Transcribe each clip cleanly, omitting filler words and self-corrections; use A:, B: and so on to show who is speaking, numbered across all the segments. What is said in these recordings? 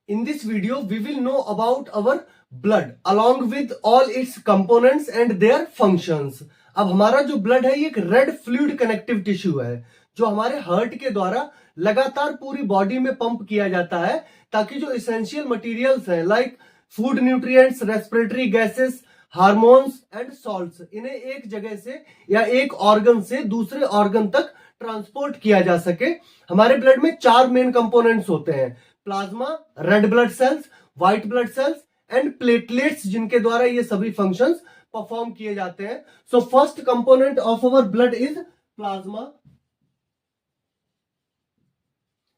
A: In this video, we will know about our blood along with all its components and their functions. अब हमारा जो blood है ये एक रेड फ्लूइड कनेक्टिव टिश्यू है जो हमारे हार्ट के द्वारा लगातार पूरी बॉडी में पंप किया जाता है ताकि जो इसेंशियल मटेरियल्स हैं like food nutrients, respiratory gases, hormones and salts इन्हें एक जगह से या एक ऑर्गन से दूसरे ऑर्गन तक ट्रांसपोर्ट किया जा सके। हमारे ब्लड में 4 मेन कंपोनेंट्स होते हैं, plasma, red blood sales, white blood cells and platelets, जिनके द्वारा ये सभी फंक्शंस परफॉर्म किए जाते हैं। So first component of our blood is plasma.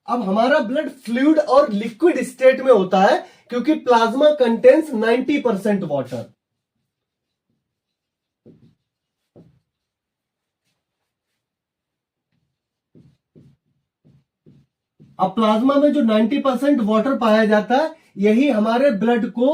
A: अब हमारा ब्लड फ्लूइड और लिक्विड स्टेट में होता है क्योंकि प्लाज्मा कंटेन्स 90% वाटर। अब प्लाज्मा में जो 90% वाटर पाया जाता है यही हमारे ब्लड को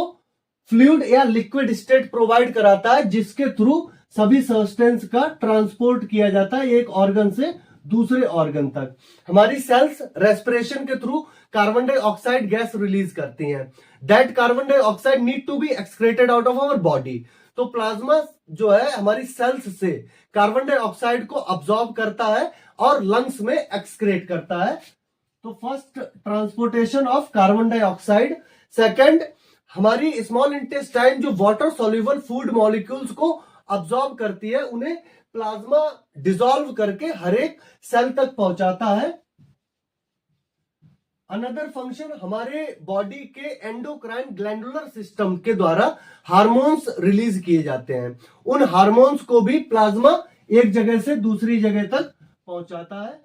A: फ्लूइड या लिक्विड स्टेट प्रोवाइड कराता है, जिसके थ्रू सभी सब्सटेंस का ट्रांसपोर्ट किया जाता है एक ऑर्गन से दूसरे ऑर्गन तक। हमारी सेल्स रेस्पिरेशन के through carbon dioxide gas release करती हैं। That carbon dioxide need to be excreted out of our body. तो प्लाज्मा जो है हमारी सेल्स से कार्बन डाइऑक्साइड को अब्सॉर्ब करता है और लंग्स में एक्सक्रेट करता है। तो first, transportation of carbon dioxide. Second, हमारी स्मॉल इंटेस्टाइन जो वाटर सॉल्युबल फूड मॉलिक्यूल्स को अब्सॉर्ब करती है उन्हें प्लाज्मा डिसॉल्व करके हर एक सेल तक पहुंचाता है। अनदर फंक्शन, हमारे बॉडी के एंडोक्राइन ग्लैंडुलर सिस्टम के द्वारा हार्मोन्स रिलीज किए जाते हैं। उन हार्मोन्स को भी प्लाज्मा एक जगह से दूसरी जगह तक पहुंचाता है।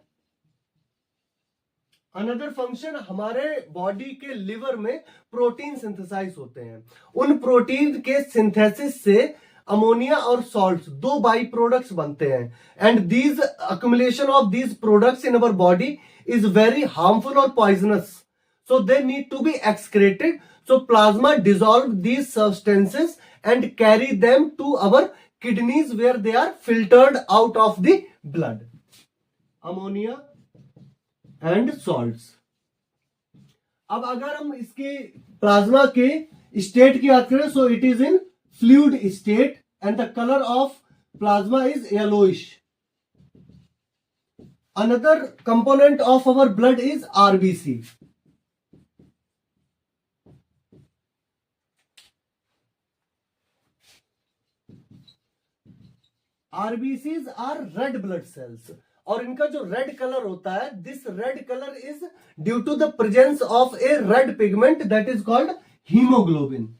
A: अनदर फंक्शन, हमारे बॉडी के लिवर में प्रोटीन सिंथेसाइज होते हैं। उन प्रोटीन के सिंथेसिस से अमोनिया और सॉल्ट्स 2 बाई प्रोडक्ट्स बनते हैं and these accumulation of these products in our body is very harmful और poisonous, so they need to be excreted. So plasma dissolve these substances and carry them to our kidneys where they are filtered out of the blood. Ammonia and salts. अब अगर हम इसके plasma के state की बात करें, so it is in fluid state and the colour of plasma is yellowish. Another component of our blood is RBC. RBCs are red blood cells और इनका जो रेड कलर होता है, this red colour is due to the presence of a red pigment that is called haemoglobin.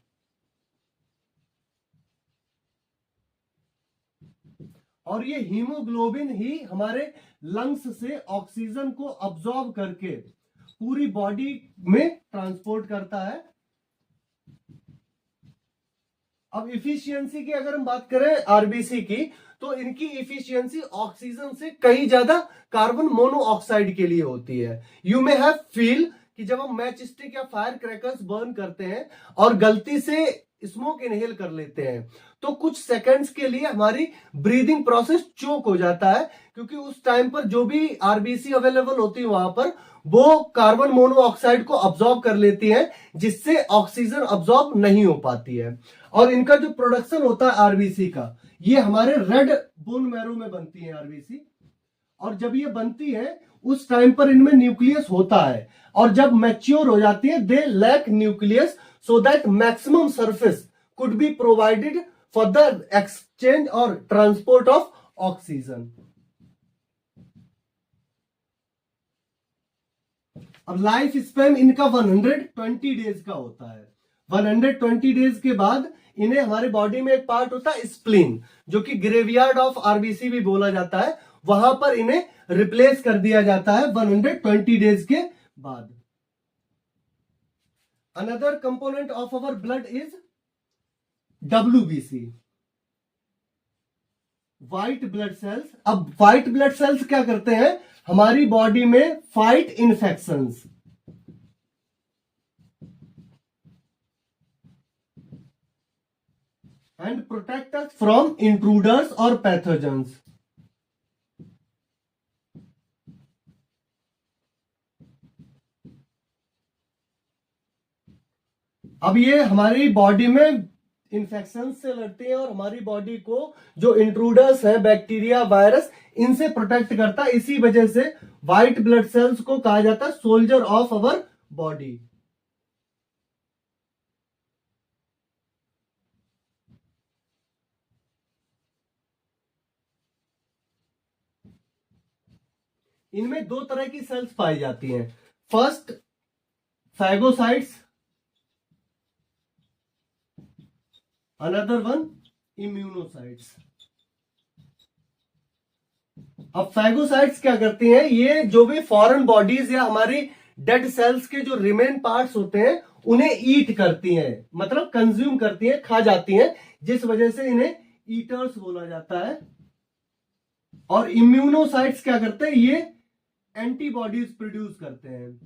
A: और ये haemoglobin ही हमारे lungs से oxygen को अब्सॉर्ब करके पूरी बॉडी में ट्रांसपोर्ट करता है। अब इफिशियंसी की अगर हम बात करें आरबीसी की, तो इनकी इफिशियंसी ऑक्सीजन से कहीं ज्यादा कार्बन मोनोऑक्साइड के लिए होती है। यू मे हैव फील कि जब हम मैच स्टिक या फायर क्रैकर्स बर्न करते हैं और गलती से स्मोक इनहेल कर लेते हैं तो कुछ सेकंड्स के लिए हमारी ब्रीदिंग प्रोसेस चोक हो जाता है, क्योंकि उस टाइम पर जो भी आरबीसी अवेलेबल होती है वहां पर वो कार्बन मोनोऑक्साइड को अब्सॉर्ब कर लेती है, जिससे ऑक्सीजन अब्सॉर्ब नहीं हो पाती है। और इनका जो प्रोडक्शन होता है आरबीसी का, ये हमारे रेड बोन मैरो में बनती है आरबीसी। और जब ये बनती है उस टाइम पर इनमें न्यूक्लियस होता है और जब मैच्योर हो जाती है they lack nucleus, so that maximum surface could be provided for the exchange और ट्रांसपोर्ट ऑफ ऑक्सीजन। अब लाइफ स्पैन इनका 120 डेज का होता है। 120 डेज के बाद इन्हें हमारे बॉडी में एक पार्ट होता है स्प्लीन, जो कि ग्रेवयार्ड ऑफ आरबीसी भी बोला जाता है, वहां पर इन्हें रिप्लेस कर दिया जाता है 120 डेज के बाद। Another component of our blood is WBC, white blood cells. अब व्हाइट ब्लड सेल्स क्या करते हैं, हमारी बॉडी में fight infections and protect us from intruders or pathogens. अब ये हमारी बॉडी में इन्फेक्शन से लड़ते हैं और हमारी बॉडी को जो इंट्रूडर्स है, बैक्टीरिया, वायरस, इनसे प्रोटेक्ट करता है। इसी वजह से व्हाइट ब्लड सेल्स को कहा जाता है सोल्जर ऑफ अवर बॉडी। इनमें दो तरह की सेल्स पाई जाती हैं। First, phagocytes, another one immunocytes. अब फैगोसाइट्स क्या करती हैं, ये जो भी फॉरेन बॉडीज या हमारी डेड सेल्स के जो रिमेन पार्ट्स होते हैं उन्हें ईट करती हैं, मतलब कंज्यूम करती हैं, खा जाती हैं, जिस वजह से इन्हें ईटर्स बोला जाता है। और इम्यूनोसाइट्स क्या करते हैं, ये एंटीबॉडीज प्रोड्यूस करते हैं।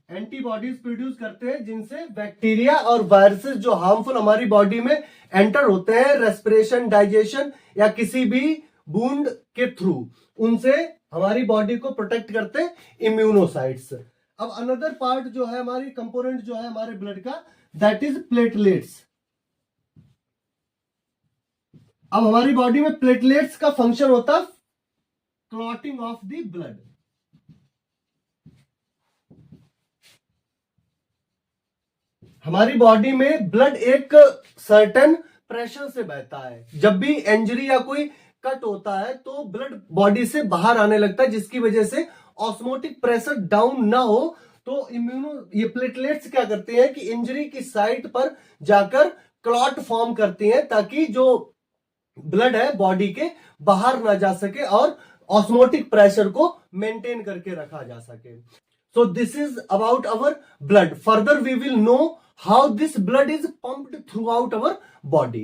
A: एंटीबॉडीज प्रोड्यूस करते हैं जिनसे बैक्टीरिया और वायरसेस जो हार्मफुल हमारी बॉडी में एंटर होते हैं रेस्पिरेशन, डाइजेशन या किसी भी बूंद के थ्रू, उनसे हमारी बॉडी को प्रोटेक्ट करते हैं इम्यूनोसाइट्स। अब अनदर पार्ट जो है, हमारी कंपोनेंट जो है हमारे ब्लड का, दैट इज प्लेटलेट्स। अब हमारी बॉडी में प्लेटलेट्स का फंक्शन होता है क्लॉटिंग ऑफ द ब्लड। हमारी बॉडी में ब्लड एक सर्टेन प्रेशर से बहता है। जब भी इंजरी या कोई कट होता है तो ब्लड बॉडी से बाहर आने लगता है, जिसकी वजह से ऑस्मोटिक प्रेशर डाउन ना हो। तो ये प्लेटलेट्स क्या करते हैं कि इंजरी की साइट पर जाकर क्लॉट फॉर्म करती हैं, ताकि जो ब्लड है बॉडी के बाहर ना जा सके और ऑस्मोटिक प्रेशर को मेंटेन करके रखा जा सके। So this is about our blood. Further we will know how this blood is pumped throughout our body.